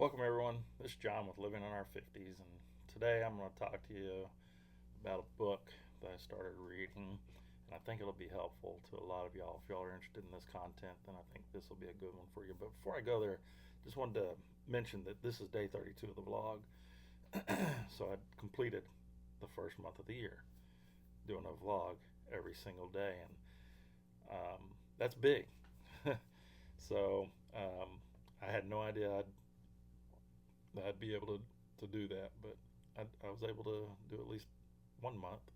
Welcome, everyone. This is John with Living in Our 50s, and today I'm going to talk to you about a book that I started reading, and I think it'll be helpful to a lot of y'all. If y'all are interested in this content, then I think this will be a good one for you. But before I go there, just wanted to mention that this is day 32 of the vlog. So I completed the first month of the year doing a vlog every single day, and that's big. So I had no idea I'd be able to do that, but I was able to do at least 1 month.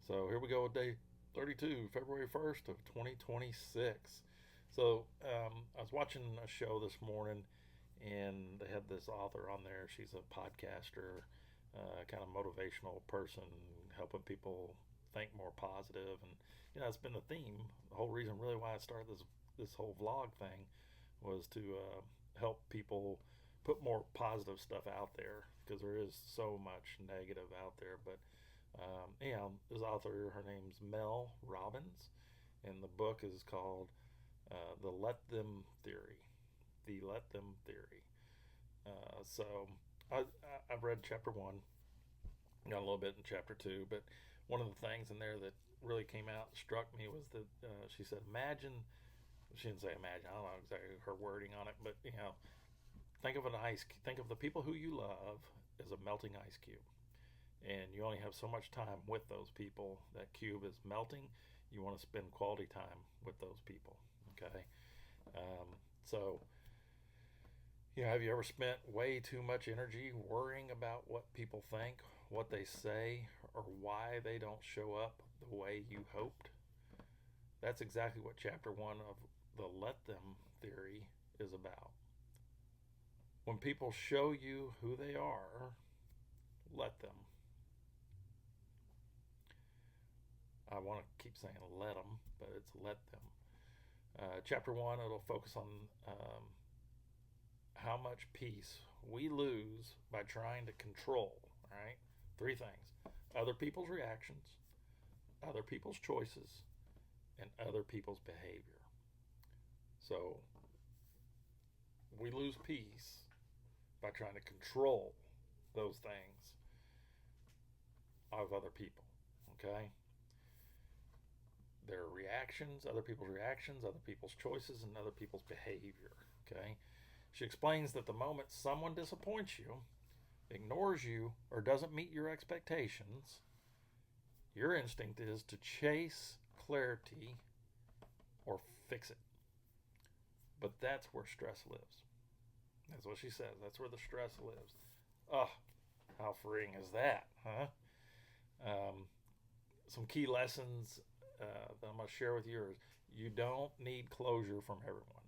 So here we go with day 32, February 1st of 2026. So I was watching a show this morning, and they had this author on there. She's a podcaster, kind of motivational person, helping people think more positive. And it's been the theme. The whole reason, really, why I started this whole vlog thing was to help people put more positive stuff out there because there is so much negative out there. But this author, her name's Mel Robbins, and the book is called The Let Them Theory. The Let Them Theory. So I've read chapter one, got a little bit in chapter two, but one of the things in there that really came out and struck me was that she said, imagine, she didn't say imagine, I don't know exactly her wording on it, but think of the people who you love as a melting ice cube, and you only have so much time with those people. That cube is melting. You want to spend quality time with those people. Okay. So have you ever spent way too much energy worrying about what people think, what they say, or why they don't show up the way you hoped? That's exactly what chapter one of the Let Them theory is about. When people show you who they are, let them. I want to keep saying let them, but it's let them. Chapter one, it'll focus on how much peace we lose by trying to control, right? Three things: other people's reactions, other people's choices, and other people's behavior. So we lose peace by trying to control those things of other people. Okay? Their reactions, other people's choices, and other people's behavior. Okay? She explains that the moment someone disappoints you, ignores you, or doesn't meet your expectations, your instinct is to chase clarity or fix it. But that's where stress lives. That's what she says. That's where the stress lives. Oh, how freeing is that, huh? Some key lessons that I'm going to share with you is you don't need closure from everyone.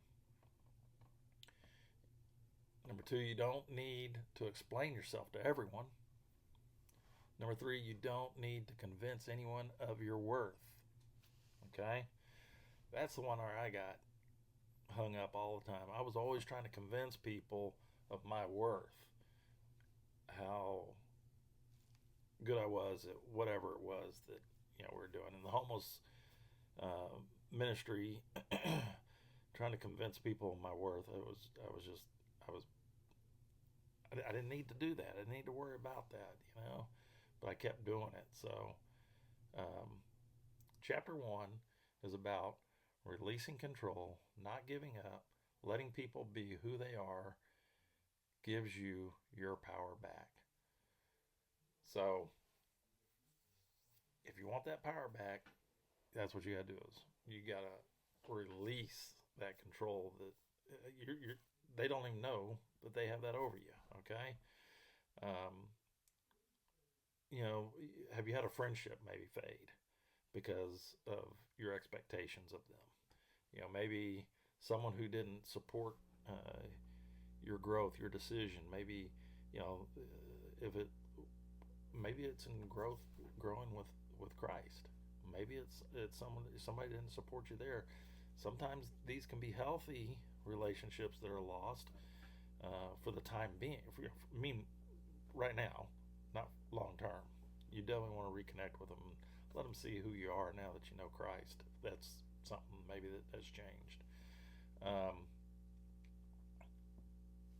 Number two, you don't need to explain yourself to everyone. Number three, you don't need to convince anyone of your worth. Okay? That's the one where I got hung up all the time. I was always trying to convince people of my worth, how good I was at whatever it was that we were doing in the homeless ministry. Trying to convince people of my worth. I didn't need to do that. I didn't need to worry about that, but I kept doing it. So, chapter one is about releasing control, not giving up, letting people be who they are, gives you your power back. So, if you want that power back, that's what you got to do is you got to release that control that they don't even know that they have that over you. Okay. Um, have you had a friendship maybe fade because of your expectations of them? Maybe someone who didn't support your growth, your decision. Maybe if it maybe it's in growing with Christ. Maybe it's somebody didn't support you there. Sometimes these can be healthy relationships that are lost for the time being. I mean, right now, not long term. You definitely want to reconnect with them and let them see who you are now that you know Christ. That's something maybe that has changed.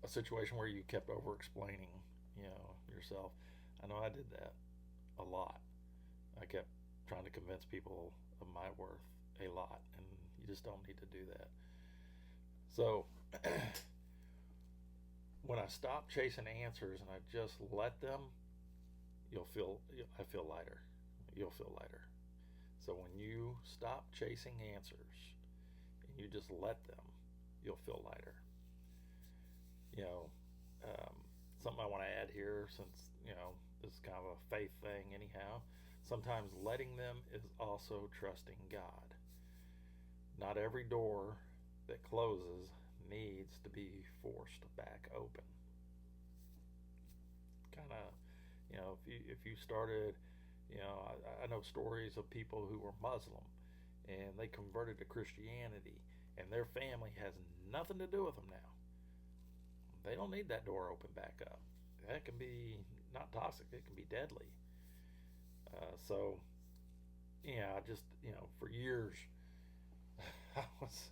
a situation where you kept over explaining, yourself. I know I did that a lot. I kept trying to convince people of my worth a lot, and you just don't need to do that. So when I stop chasing answers and I just let them, I feel lighter. You'll feel lighter. So when you stop chasing answers and you just let them, you'll feel lighter. You know, something I want to add here, since this is kind of a faith thing, anyhow. Sometimes letting them is also trusting God. Not every door that closes needs to be forced back open. Kind of, if you started, I know stories of people who were Muslim and they converted to Christianity, and their family has nothing to do with them now. They don't need that door open back up. That can be not toxic, it can be deadly. So, yeah, I just, for years, I was,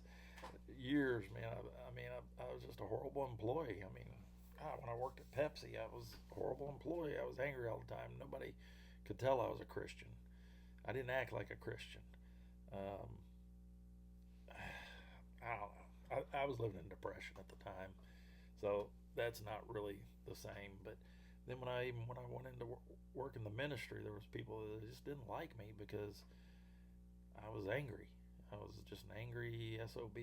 man, I was just a horrible employee. I mean, God, when I worked at Pepsi, I was a horrible employee. I was angry all the time. Nobody could tell I was a Christian. I didn't act like a Christian. Um, I don't know. I was living in depression at the time, so that's not really the same. But then when I went into work in the ministry, there was people that just didn't like me because I was angry. I was just an angry SOB,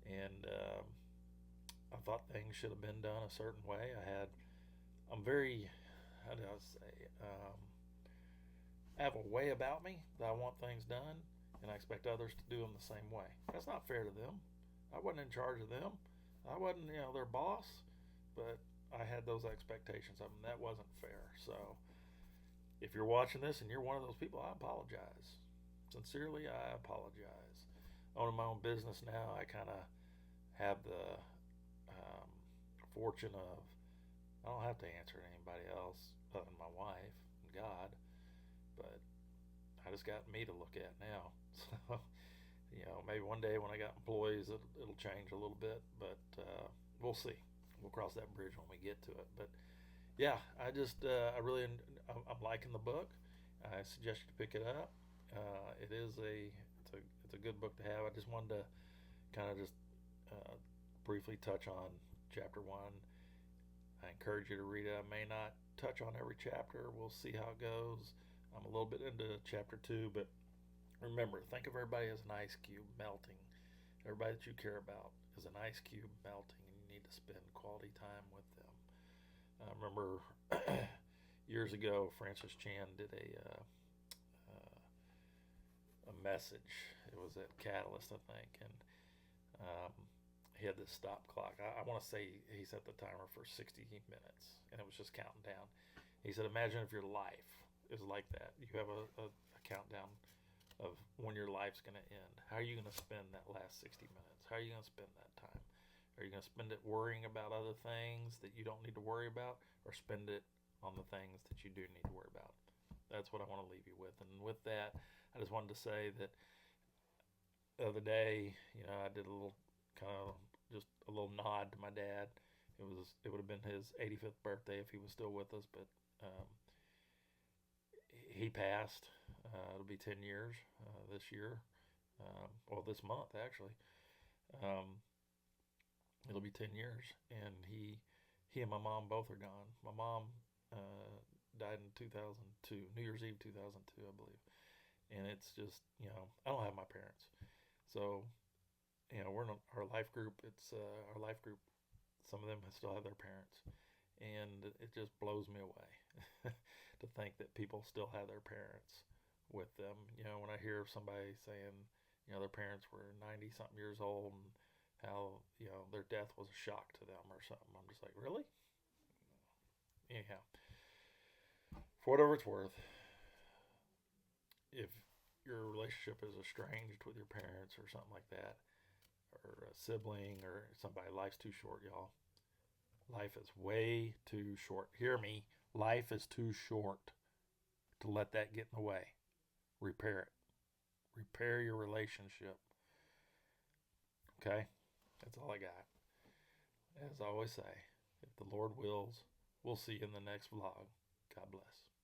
and I thought things should have been done a certain way. I'm very, how do I say, I have a way about me that I want things done, and I expect others to do them the same way. That's not fair to them. I wasn't in charge of them. I wasn't, their boss, but I had those expectations of them. That wasn't fair. So if you're watching this and you're one of those people, I apologize. Sincerely, I apologize. Owning my own business now, I kind of have the fortune of I don't have to answer to anybody else other than my wife and God, but I just got me to look at now. So, maybe one day when I got employees, it'll change a little bit, but we'll see. We'll cross that bridge when we get to it. But yeah, I'm liking the book. I suggest you to pick it up. It's a good book to have. I just wanted to kind of just briefly touch on chapter 1. I encourage you to read it. I may not touch on every chapter. We'll see how it goes. I'm a little bit into chapter 2, but remember, think of everybody as an ice cube melting. Everybody that you care about is an ice cube melting, and you need to spend quality time with them. I remember years ago, Francis Chan did a message. It was at Catalyst, I think, and he had this stop clock. I want to say he set the timer for 60 minutes, and it was just counting down. He said, imagine if your life is like that. You have a countdown of when your life's going to end. How are you going to spend that last 60 minutes? How are you going to spend that time? Are you going to spend it worrying about other things that you don't need to worry about, or spend it on the things that you do need to worry about? That's what I want to leave you with. And with that, I just wanted to say that the other day, I did a little kind of just a little nod to my dad. It would have been his 85th birthday if he was still with us, but he passed. It'll be 10 years this year. This month actually. It'll be 10 years, and he and my mom both are gone. My mom died in 2002, New Year's Eve 2002, I believe. And it's just, I don't have my parents, so we're in our life group. It's our life group. Some of them still have their parents, and it just blows me away to think that people still have their parents with them. When I hear somebody saying, their parents were 90 something years old and how their death was a shock to them or something, I'm just like, really? Anyhow, for whatever it's worth, if your relationship is estranged with your parents or something like that, or a sibling or somebody, life's too short, y'all. Life is way too short. Hear me. Life is too short to let that get in the way. Repair it. Repair your relationship. Okay? That's all I got. As I always say, if the Lord wills, we'll see you in the next vlog. God bless.